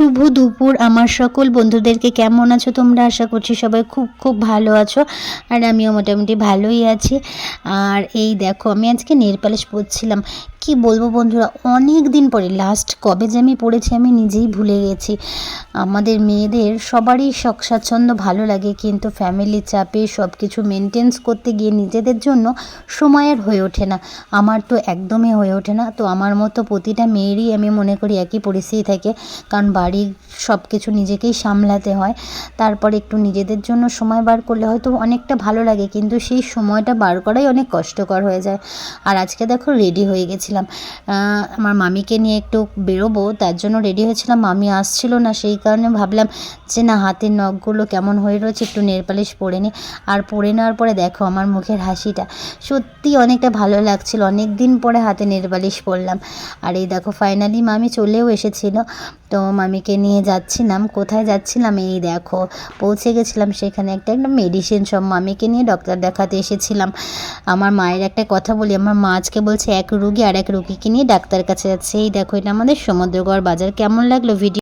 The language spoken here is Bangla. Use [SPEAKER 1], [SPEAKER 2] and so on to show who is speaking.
[SPEAKER 1] শুভ দুপুর আমার সকল বন্ধুদেরকে। কেমন আছো তোমরা? আশা করছি সবাই খুব খুব ভালো আছো, আর আমিও মোটামুটি ভালোই আছি। আর এই দেখো, আমি আজকে নেল পালিশ পরছিলাম। কি বলবো বন্ধুরা, অনেক দিন পরে, লাস্ট কবে যে আমি পড়েছি আমি নিজেই ভুলে গেছি। আমাদের মেয়েদের সবারই শখ স্বাচ্ছন্দ্য ভালো লাগে, কিন্তু ফ্যামিলির চাপে সব কিছু মেনটেন্স করতে গিয়ে নিজেদের জন্য সময়ের হয়ে ওঠে না। আমার তো একদমই হয়ে ওঠে না। তো আমার মতো প্রতিটা মেয়েরই আমি মনে করি একই পরিস্থিতি থাকে, কারণ বাড়ির সব কিছু নিজেকেই সামলাতে হয়। তারপরে একটু নিজেদের জন্য সময় বার করলে হয়তো অনেকটা ভালো লাগে, কিন্তু সেই সময়টা বার করাই অনেক কষ্টকর হয়ে যায়। আর আজকে দেখো রেডি হয়ে গেছিলাম, আমার মামিকে নিয়ে একটু বেরোবো, তার জন্য রেডি হয়েছিলাম। মামি আসছিল না, সেই কারণে ভাবলাম যে না, হাতের নখগুলো কেমন হয়ে রয়েছে, একটু নেল পালিশ পরে নিই। আর পরে নেওয়ার পরে দেখো আমার মুখের হাসিটা, সত্যি অনেকটা ভালো লাগছিল। অনেক দিন পরে হাতে নেল পালিশ পরলাম। আর এই দেখো ফাইনালি মামি চলেও এসেছিল। তো মামিকে নিয়ে যাচ্ছিলাম। কোথায় যাচ্ছিলাম? এই দেখো পৌঁছে গেছিলাম সেখানে। একটা মেডিসিন সব মামিকে নিয়ে ডক্টর দেখাতে এসেছিলাম। আমার মায়ের একটা কথা বলি, আমার মা আজকে বলছে এক রুগী আর এক রুগীকে নিয়ে ডাক্তার কাছে যাচ্ছে। এই দেখো, এটা আমাদের সমুদ্রগড় বাজার। কেমন লাগলো ভিডিও?